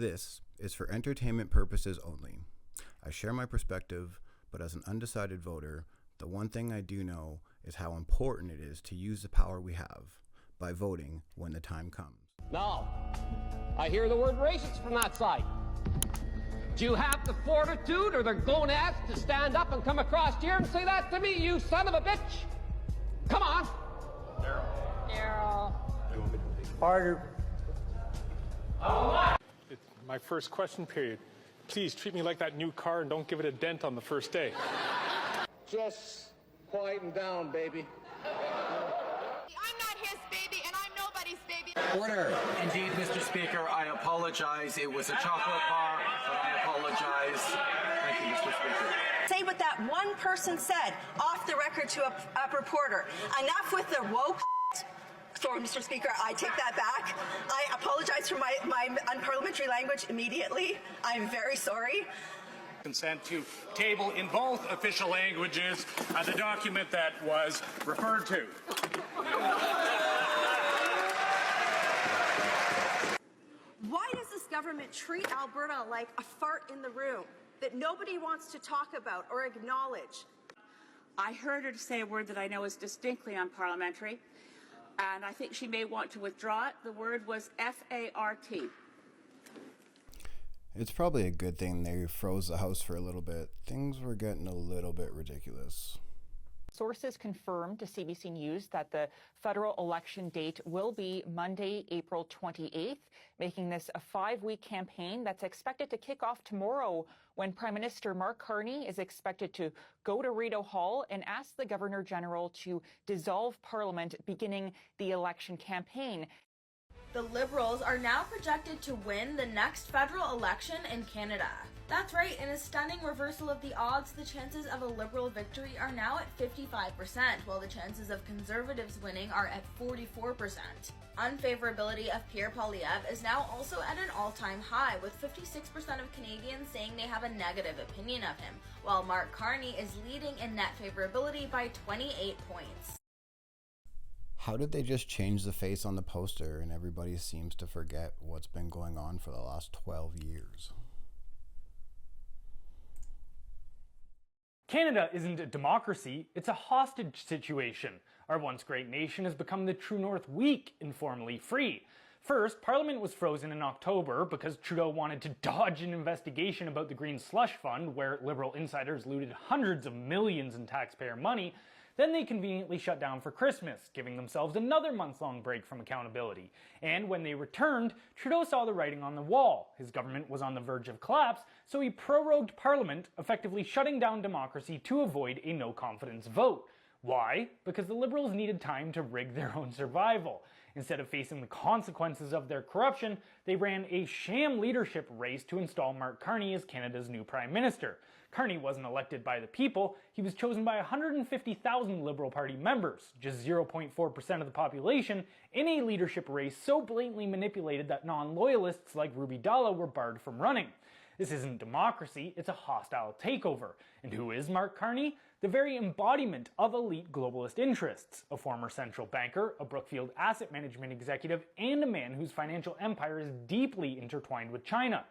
This is for entertainment purposes only. I share my perspective, but as an undecided voter, the one thing I do know is how important it is to use the power we have by voting when the time comes. Now, I hear the word racist from that side. Do you have the fortitude or the gonads to stand up and come across here and say that to me, you son of a bitch? Come on. Daryl. Harder. It's my first question period. Please treat me like that new car and don't give it a dent on the first day. Just quieten down, baby. I'm not his baby, and I'm nobody's baby. Order. Indeed, Mr. Speaker, I apologize. It was a chocolate bar, but I apologize. Thank you, Mr. Speaker. Say what that one person said off the record to a reporter. Enough with the woke. Sorry, Mr. Speaker, I take that back. I apologize for my unparliamentary language immediately. I'm very sorry. Consent to table in both official languages the document that was referred to. Why does this government treat Alberta like a fart in the room that nobody wants to talk about or acknowledge? I heard her say a word that I know is distinctly unparliamentary, and I think she may want to withdraw it. The word was F-A-R-T. It's probably a good thing they froze the House for a little bit. Things were getting a little bit ridiculous. Sources confirmed to CBC News that the federal election date will be Monday, April 28th, making this a 5-week campaign that's expected to kick off tomorrow when Prime Minister Mark Carney is expected to go to Rideau Hall and ask the Governor-General to dissolve Parliament beginning the election campaign. The Liberals are now projected to win the next federal election in Canada. That's right, in a stunning reversal of the odds, the chances of a Liberal victory are now at 55%, while the chances of Conservatives winning are at 44%. Unfavorability of Pierre Poilievre is now also at an all-time high, with 56% of Canadians saying they have a negative opinion of him, while Mark Carney is leading in net favorability by 28 points. How did they just change the face on the poster and everybody seems to forget what's been going on for the last 12 years? Canada isn't a democracy, it's a hostage situation. Our once great nation has become the True North weak, informally free. First, Parliament was frozen in October because Trudeau wanted to dodge an investigation about the Green Slush Fund, where Liberal insiders looted hundreds of millions in taxpayer money. Then they conveniently shut down for Christmas, giving themselves another month-long break from accountability. And when they returned, Trudeau saw the writing on the wall. His government was on the verge of collapse, so he prorogued Parliament, effectively shutting down democracy to avoid a no-confidence vote. Why? Because the Liberals needed time to rig their own survival. Instead of facing the consequences of their corruption, they ran a sham leadership race to install Mark Carney as Canada's new Prime Minister. Carney wasn't elected by the people, he was chosen by 150,000 Liberal Party members, just 0.4% of the population, in a leadership race so blatantly manipulated that non-loyalists like Ruby Dalla were barred from running. This isn't democracy, it's a hostile takeover. And who is Mark Carney? The very embodiment of elite globalist interests, a former central banker, a Brookfield asset management executive, and a man whose financial empire is deeply intertwined with China.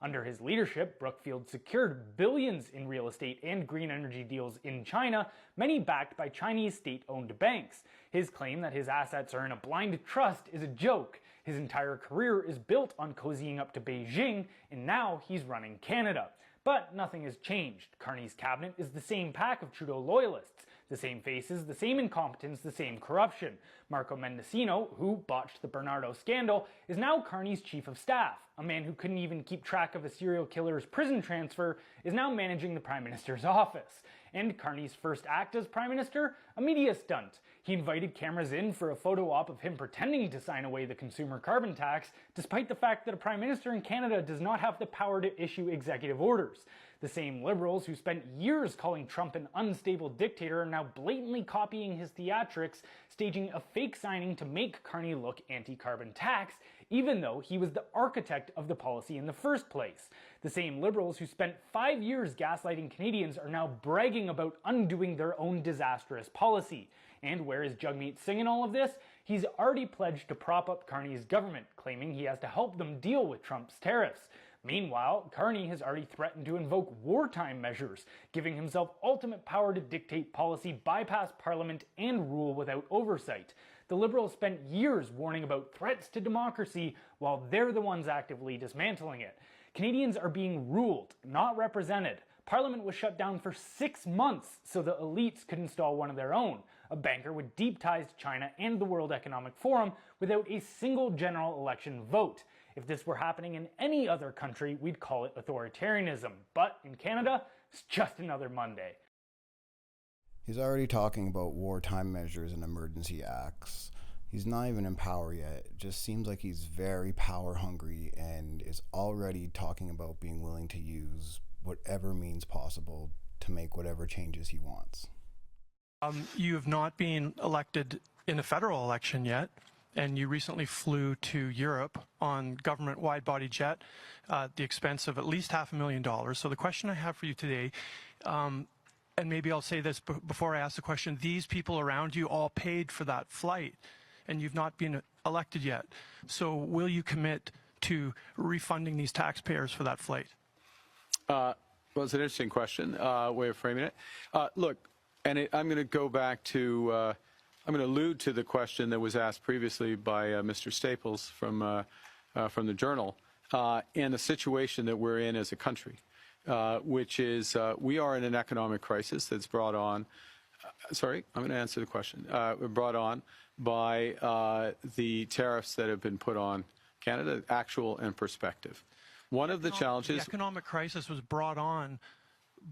Under his leadership, Brookfield secured billions in real estate and green energy deals in China, many backed by Chinese state-owned banks. His claim that his assets are in a blind trust is a joke. His entire career is built on cozying up to Beijing, and now he's running Canada. But nothing has changed. Carney's cabinet is the same pack of Trudeau loyalists. The same faces, the same incompetence, the same corruption. Marco Mendicino, who botched the Bernardo scandal, is now Carney's chief of staff. A man who couldn't even keep track of a serial killer's prison transfer is now managing the Prime Minister's office. And Carney's first act as Prime Minister? A media stunt. He invited cameras in for a photo op of him pretending to sign away the consumer carbon tax, despite the fact that a Prime Minister in Canada does not have the power to issue executive orders. The same Liberals who spent years calling Trump an unstable dictator are now blatantly copying his theatrics, staging a fake signing to make Carney look anti-carbon tax, even though he was the architect of the policy in the first place. The same Liberals who spent 5 years gaslighting Canadians are now bragging about undoing their own disastrous policy. And where is Jagmeet Singh in all of this? He's already pledged to prop up Carney's government, claiming he has to help them deal with Trump's tariffs. Meanwhile, Carney has already threatened to invoke wartime measures, giving himself ultimate power to dictate policy, bypass Parliament, and rule without oversight. The Liberals spent years warning about threats to democracy, while they're the ones actively dismantling it. Canadians are being ruled, not represented. Parliament was shut down for 6 months so the elites could install one of their own, a banker with deep ties to China and the World Economic Forum, without a single general election vote. If this were happening in any other country, we'd call it authoritarianism. But in Canada, it's just another Monday. He's already talking about wartime measures and emergency acts. He's not even in power yet. It just seems like he's very power hungry and is already talking about being willing to use whatever means possible to make whatever changes he wants. You have not been elected in a federal election yet, and you recently flew to Europe on government wide-body jet at the expense of at least $500,000. So the question I have for you today, and maybe I'll say this before I ask the question, these people around you all paid for that flight, and you've not been elected yet. So will you commit to refunding these taxpayers for that flight? Well, it's an interesting question, way of framing it. Look, I'm going to go back to, I'm going to allude to the question that was asked previously by Mr. Staples from the Journal, and the situation that we're in as a country, which is we are in an economic crisis that's brought on, sorry, I'm going to answer the question, brought on by the tariffs that have been put on Canada, actual and prospective. One of the challenges... The economic crisis was brought on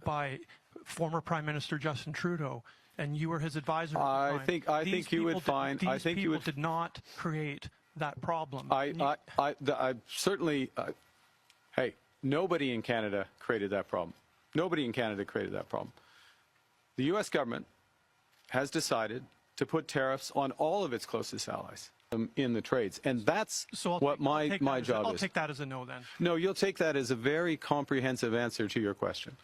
by former Prime Minister Justin Trudeau, and you were his advisor at the time. I think you would find... These people did not create that problem. I certainly... hey, nobody in Canada created that problem. Nobody in Canada created that problem. The U.S. government has decided to put tariffs on all of its closest allies in the trades, and that's what my job is. I'll take that as a no then. No, you'll take that as a very comprehensive answer to your question.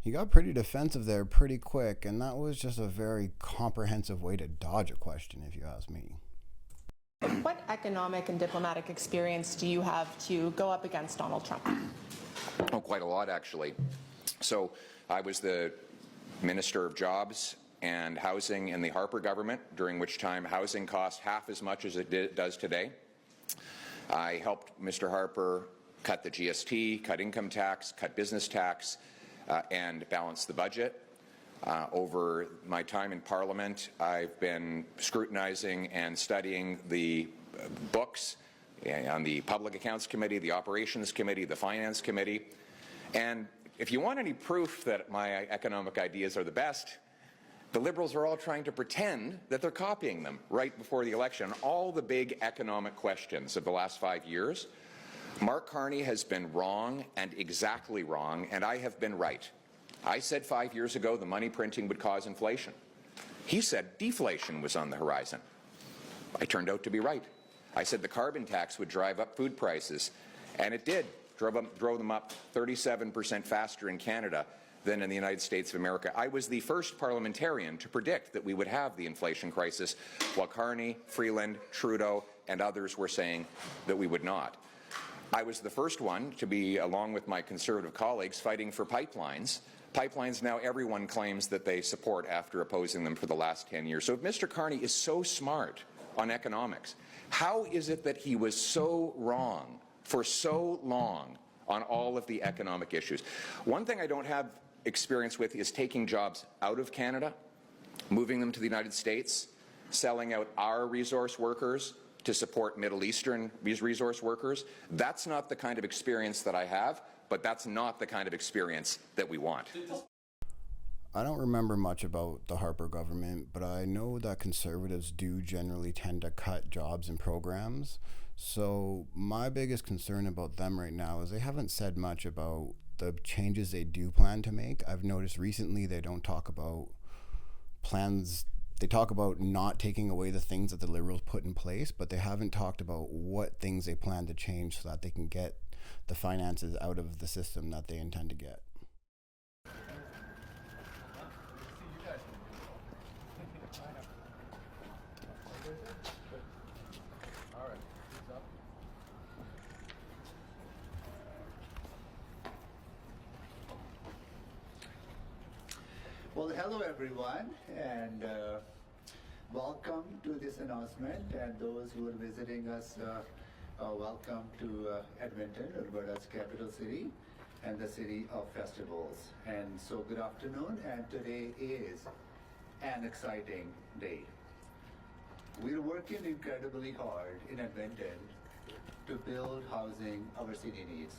He got pretty defensive there pretty quick, and that was just a very comprehensive way to dodge a question, if you ask me. What economic and diplomatic experience do you have to go up against Donald Trump? Oh, quite a lot, actually. So I was the Minister of Jobs and Housing in the Harper government, during which time housing cost half as much as it does today. I helped Mr. Harper cut the GST, cut income tax, cut business tax, and balance the budget. Over my time in Parliament, I've been scrutinizing and studying the books on the Public Accounts Committee, the Operations Committee, the Finance Committee. And if you want any proof that my economic ideas are the best, the Liberals are all trying to pretend that they're copying them right before the election. All the big economic questions of the last 5 years, Mark Carney has been wrong and exactly wrong, and I have been right. I said 5 years ago the money printing would cause inflation. He said deflation was on the horizon. I turned out to be right. I said the carbon tax would drive up food prices, and it did. Drove them up 37% faster in Canada than in the United States of America. I was the first parliamentarian to predict that we would have the inflation crisis, while Carney, Freeland, Trudeau, and others were saying that we would not. I was the first one to be, along with my Conservative colleagues, fighting for pipelines. Pipelines now everyone claims that they support after opposing them for the last 10 years. So if Mr. Carney is so smart on economics, how is it that he was so wrong for so long on all of the economic issues? One thing I don't have experience with is taking jobs out of Canada, moving them to the United States, selling out our resource workers to support Middle Eastern resource workers. That's not the kind of experience that I have, but that's not the kind of experience that we want. I don't remember much about the Harper government, but I know that Conservatives do generally tend to cut jobs and programs. So my biggest concern about them right now is they haven't said much about the changes they do plan to make. I've noticed recently they don't talk about plans they talk about not taking away the things that the Liberals put in place, but they haven't talked about what things they plan to change so that they can get the finances out of the system that they intend to get. Well, hello everyone, and welcome to this announcement, and those who are visiting us, welcome to Edmonton, Alberta's capital city, and the city of festivals. And so good afternoon, and today is an exciting day. We're working incredibly hard in Edmonton to build housing our city needs.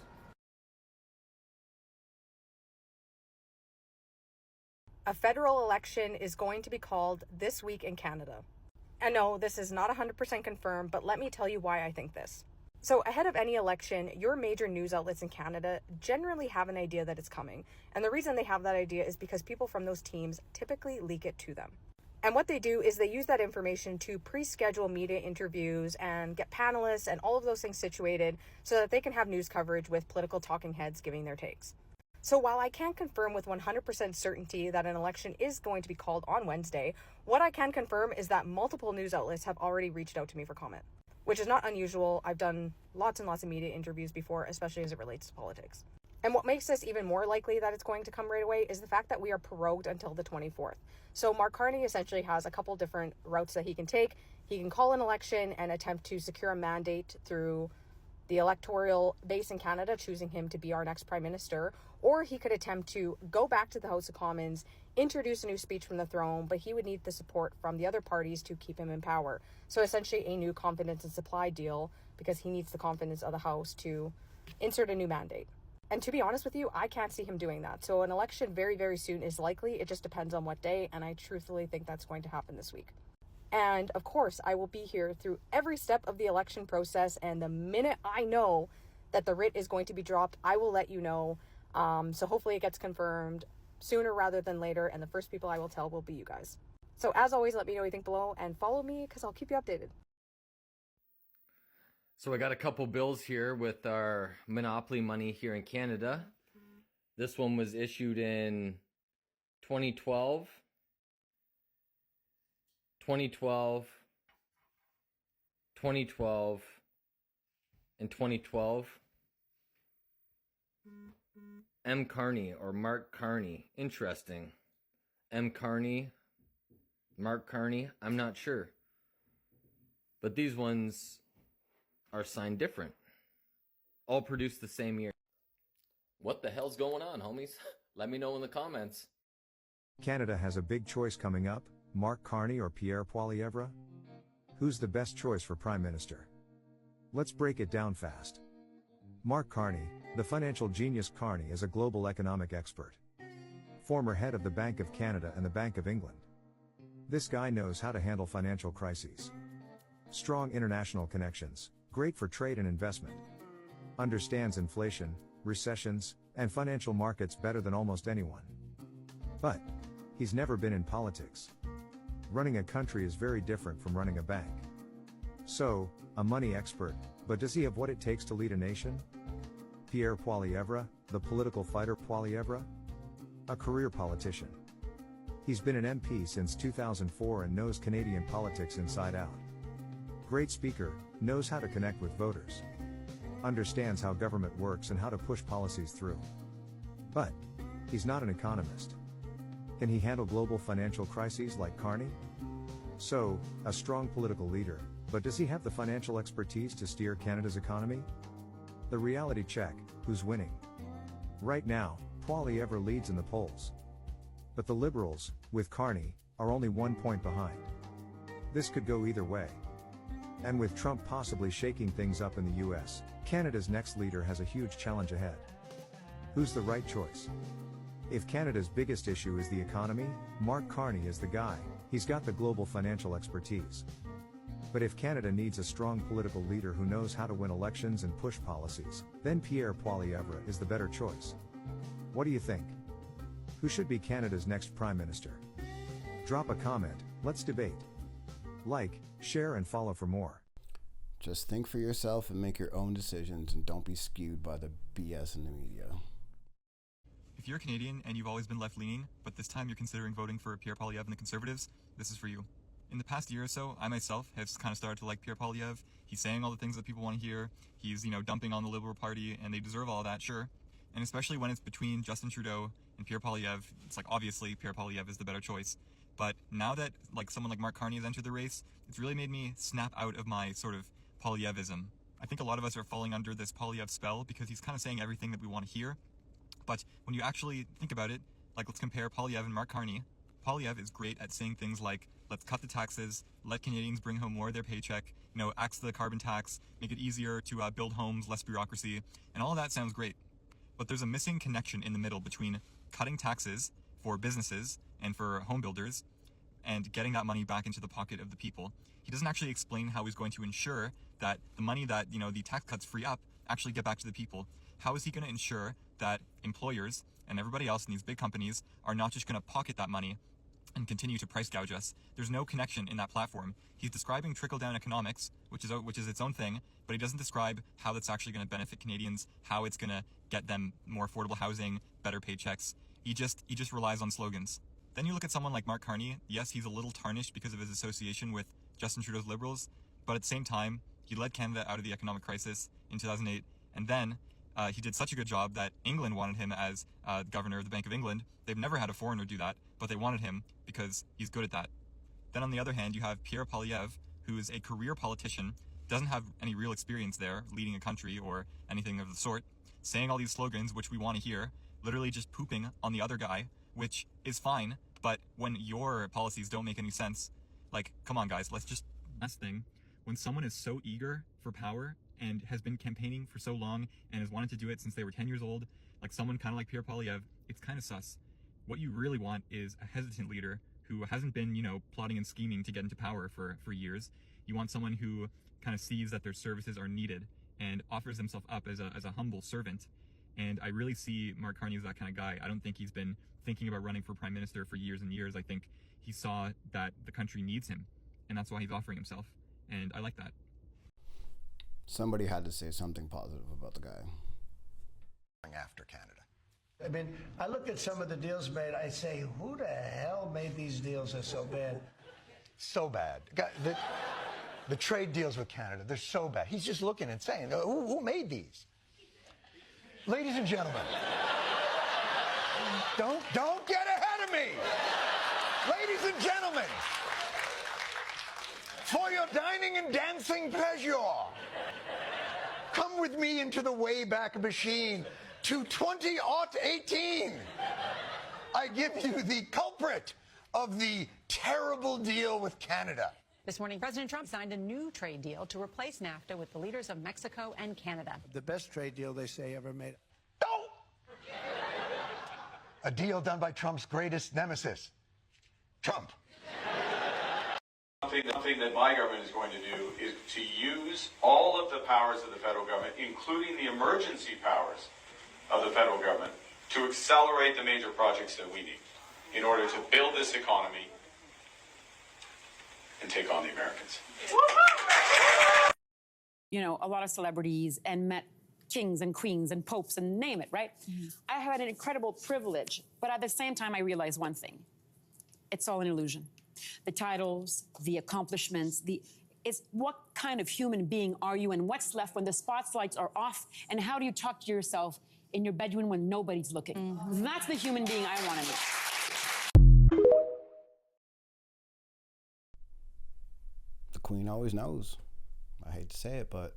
A federal election is going to be called this week in Canada. And no, this is not 100% confirmed, but let me tell you why I think this. So ahead of any election, your major news outlets in Canada generally have an idea that it's coming. And the reason they have that idea is because people from those teams typically leak it to them. And what they do is they use that information to pre-schedule media interviews and get panelists and all of those things situated so that they can have news coverage with political talking heads giving their takes. So while I can't confirm with 100% certainty that an election is going to be called on Wednesday, what I can confirm is that multiple news outlets have already reached out to me for comment, which is not unusual. I've done lots and lots of media interviews before, especially as it relates to politics. And what makes this even more likely that it's going to come right away is the fact that we are prorogued until the 24th. So Mark Carney essentially has a couple different routes that he can take. He can call an election and attempt to secure a mandate through the electoral base in Canada, choosing him to be our next prime minister, or he could attempt to go back to the House of Commons, introduce a new speech from the throne, but he would need the support from the other parties to keep him in power. So essentially a new confidence and supply deal, because he needs the confidence of the House to insert a new mandate. And to be honest with you, I can't see him doing that. So an election very, very soon is likely. It just depends on what day, and I truthfully think that's going to happen this week. And of course, I will be here through every step of the election process, and the minute I know that the writ is going to be dropped, I will let you know. So hopefully it gets confirmed sooner rather than later, and the first people I will tell will be you guys. So as always, let me know what you think below, and follow me because I'll keep you updated. So I got a couple bills here with our monopoly money here in Canada. This one was issued in 2012, 2012, 2012, and 2012. M. Carney or Mark Carney. Interesting. M. Carney, Mark Carney, I'm not sure. But these ones are signed different. All produced the same year. What the hell's going on, homies? Let me know in the comments. Canada has a big choice coming up, Mark Carney or Pierre Poilievre? Who's the best choice for Prime Minister? Let's break it down fast. Mark Carney, the financial genius Carney, is a global economic expert. Former head of the Bank of Canada and the Bank of England. This guy knows how to handle financial crises. Strong international connections, great for trade and investment. Understands inflation, recessions, and financial markets better than almost anyone. But he's never been in politics. Running a country is very different from running a bank. So, a money expert, but does he have what it takes to lead a nation? Pierre Poilievre, the political fighter Poilievre? A career politician. He's been an MP since 2004 and knows Canadian politics inside out. Great speaker, knows how to connect with voters. Understands how government works and how to push policies through. But he's not an economist. Can he handle global financial crises like Carney? So, a strong political leader, but does he have the financial expertise to steer Canada's economy? The reality check, who's winning? Right now, Poilievre leads in the polls. But the Liberals, with Carney, are only 1 point behind. This could go either way. And with Trump possibly shaking things up in the US, Canada's next leader has a huge challenge ahead. Who's the right choice? If Canada's biggest issue is the economy, Mark Carney is the guy. He's got the global financial expertise. But if Canada needs a strong political leader who knows how to win elections and push policies, then Pierre Poilievre is the better choice. What do you think? Who should be Canada's next Prime Minister? Drop a comment, Let's debate. Like, share, and follow for more. Just think for yourself and make your own decisions, and don't be skewed by the BS in the media. If you're a Canadian and you've always been left-leaning, but this time you're considering voting for Pierre Poilievre and the Conservatives, this is for you. In the past year or so, I myself have kind of started to like Pierre Poilievre. He's saying all the things that people want to hear. He's, dumping on the Liberal Party, and they deserve all that, sure. And especially when it's between Justin Trudeau and Pierre Poilievre, it's like, obviously, Pierre Poilievre is the better choice. But now that, someone like Mark Carney has entered the race, it's really made me snap out of my sort of Poilievreism. I think a lot of us are falling under this Poilievre spell because he's kind of saying everything that we want to hear. But when you actually think about it, let's compare Poilievre and Mark Carney. Poilievre is great at saying things like, let's cut the taxes, let Canadians bring home more of their paycheck, axe the carbon tax, make it easier to build homes, less bureaucracy, and all of that sounds great. But there's a missing connection in the middle between cutting taxes for businesses and for home builders and getting that money back into the pocket of the people. He doesn't actually explain how he's going to ensure that the money that, the tax cuts free up actually get back to the people. How is he going to ensure that employers and everybody else in these big companies are not just going to pocket that money and continue to price gouge us? There's no connection in that platform. He's describing trickle-down economics, which is its own thing, but he doesn't describe how that's actually going to benefit Canadians, how it's going to get them more affordable housing, better paychecks. He just relies on slogans. Then you look at someone like Mark Carney. Yes, he's a little tarnished because of his association with Justin Trudeau's Liberals, but at the same time, he led Canada out of the economic crisis in 2008, and then he did such a good job that England wanted him as governor of the Bank of England. They've never had a foreigner do that, but they wanted him because he's good at that. Then on the other hand, you have Pierre Poilievre, who is a career politician, doesn't have any real experience there leading a country or anything of the sort, saying all these slogans, which we want to hear, literally just pooping on the other guy, which is fine, but when your policies don't make any sense, come on guys, let's just... Last thing, when someone is so eager for power and has been campaigning for so long and has wanted to do it since they were 10 years old, someone kind of like Pierre Poilievre, it's kind of sus. What you really want is a hesitant leader who hasn't been, plotting and scheming to get into power for years. You want someone who kind of sees that their services are needed and offers himself up as a humble servant. And I really see Mark Carney as that kind of guy. I don't think he's been thinking about running for prime minister for years and years. I think he saw that the country needs him, and that's why he's offering himself. And I like that. Somebody had to say something positive about the guy. After Canada. I mean, I look at some of the deals made, I say, who the hell made these deals that are so bad? So bad. The trade deals with Canada, they're so bad. He's just looking and saying, who made these? Ladies and gentlemen, don't get ahead of me. Ladies and gentlemen, for your dining and dancing pleasure, come with me into the Wayback Machine to 2018. I give you the culprit of the terrible deal with Canada. This morning, President Trump signed a new trade deal to replace NAFTA with the leaders of Mexico and Canada. The best trade deal they say ever made. No! A deal done by Trump's greatest nemesis, Trump. Something that my government is going to do is to use all of the powers of the federal government, including the emergency powers of the federal government, to accelerate the major projects that we need in order to build this economy and take on the Americans. A lot of celebrities and met kings and queens and popes and name it, right? I have had an incredible privilege, but at the same time, I realize one thing. It's all an illusion. The titles, the accomplishments, it's what kind of human being are you and what's left when the spotlights are off, and how do you talk to yourself in your bedroom when nobody's looking? That's the human being I want to meet. The Queen always knows. I hate to say it, but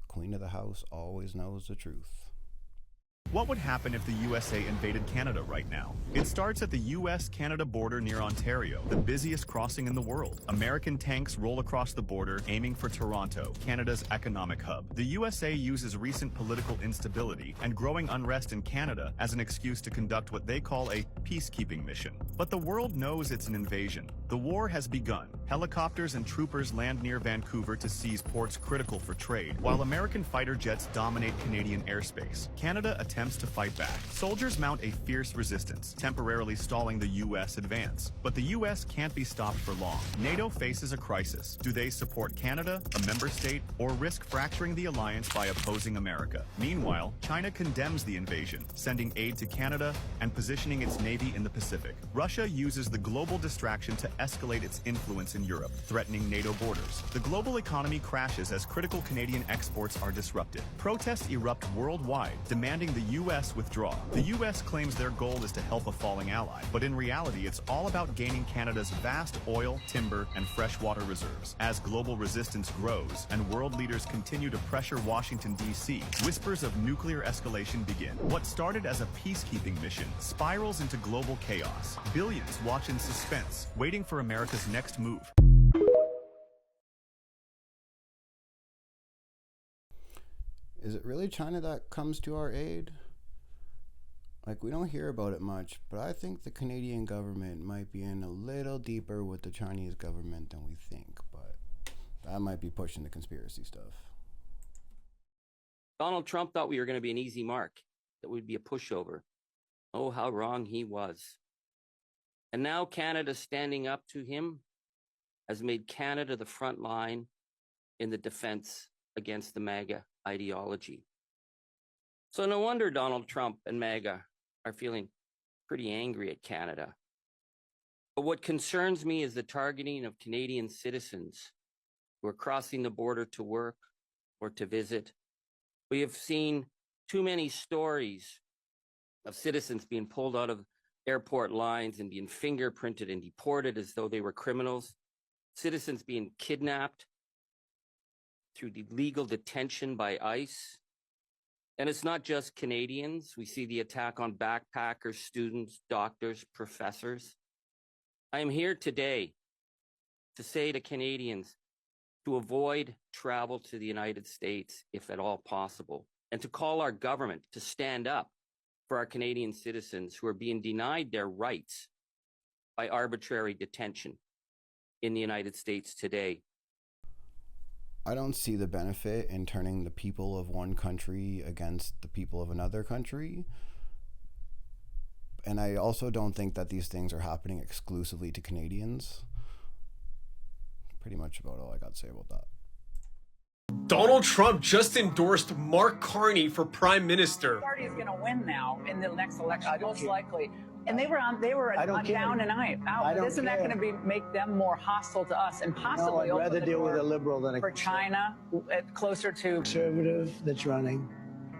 Queen of the House always knows the truth. What would happen if the USA invaded Canada right now? It starts at the US-Canada border near Ontario, the busiest crossing in the world. American tanks roll across the border, aiming for Toronto, Canada's economic hub. The USA uses recent political instability and growing unrest in Canada as an excuse to conduct what they call a peacekeeping mission. But the world knows it's an invasion. The war has begun. Helicopters and troopers land near Vancouver to seize ports critical for trade, while American fighter jets dominate Canadian airspace. Canada attempts attempts to fight back. Soldiers mount a fierce resistance, temporarily stalling the U.S. advance. But the U.S. can't be stopped for long. NATO faces a crisis. Do they support Canada, a member state, or risk fracturing the alliance by opposing America? Meanwhile, China condemns the invasion, sending aid to Canada and positioning its navy in the Pacific. Russia uses the global distraction to escalate its influence in Europe, threatening NATO borders. The global economy crashes as critical Canadian exports are disrupted. Protests erupt worldwide, demanding the U.S. withdraw. The U.S. claims their goal is to help a falling ally, but in reality, it's all about gaining Canada's vast oil, timber, and freshwater reserves. As global resistance grows and world leaders continue to pressure Washington, D.C., whispers of nuclear escalation begin. What started as a peacekeeping mission spirals into global chaos. Billions watch in suspense, waiting for America's next move. Is it really China that comes to our aid? Like, we don't hear about it much, but I think the Canadian government might be in a little deeper with the Chinese government than we think, but that might be pushing the conspiracy stuff. Donald Trump thought we were going to be an easy mark, that we'd be a pushover. Oh, how wrong he was. And now Canada standing up to him has made Canada the front line in the defense against the MAGA ideology. So no wonder Donald Trump and MAGA are feeling pretty angry at Canada. But what concerns me is the targeting of Canadian citizens who are crossing the border to work or to visit. We have seen too many stories of citizens being pulled out of airport lines and being fingerprinted and deported as though they were criminals. Citizens being kidnapped through illegal detention by ICE. And it's not just Canadians. We see the attack on backpackers, students, doctors, professors. I am here today to say to Canadians to avoid travel to the United States if at all possible, and to call our government to stand up for our Canadian citizens who are being denied their rights by arbitrary detention in the United States today. I don't see the benefit in turning the people of one country against the people of another country. And I also don't think that these things are happening exclusively to Canadians. Pretty much about all I got to say about that. Donald Trump just endorsed Mark Carney for Prime Minister. The party is going to win now in the next election, most likely. And they were down and out. Isn't that going to make them more hostile to us and possibly no, I'd rather open the deal door with a liberal than a for China closer to conservative that's running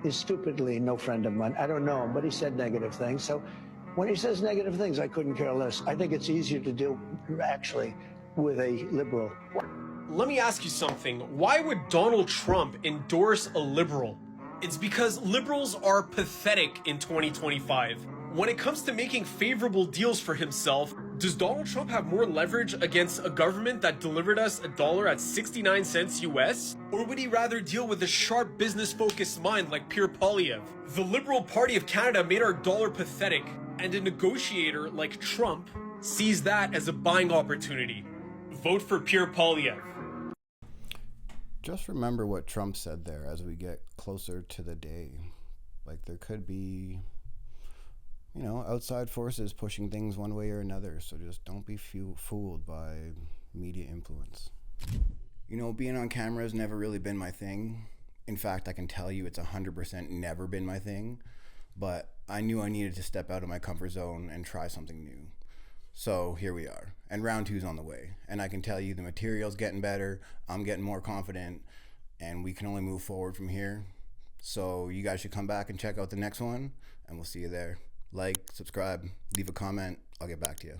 is stupidly no friend of mine. I don't know him, but he said negative things. So when he says negative things, I couldn't care less. I think it's easier to deal actually with a liberal. Let me ask you something. Why would Donald Trump endorse a liberal? It's because liberals are pathetic in 2025. When it comes to making favorable deals for himself, does Donald Trump have more leverage against a government that delivered us $1 at 69 cents US? Or would he rather deal with a sharp business-focused mind like Pierre Poilievre? The Liberal Party of Canada made our dollar pathetic, and a negotiator like Trump sees that as a buying opportunity. Vote for Pierre Poilievre. Just remember what Trump said there as we get closer to the day. Like, there could be, you know, outside forces pushing things one way or another. So just don't be fooled by media influence. You know, being on camera has never really been my thing. In fact, I can tell you it's 100% never been my thing. But I knew I needed to step out of my comfort zone and try something new. So here we are, and round 2's on the way. And I can tell you the material's getting better, I'm getting more confident, and we can only move forward from here. So you guys should come back and check out the next one, and we'll see you there. Like, subscribe, leave a comment, I'll get back to you.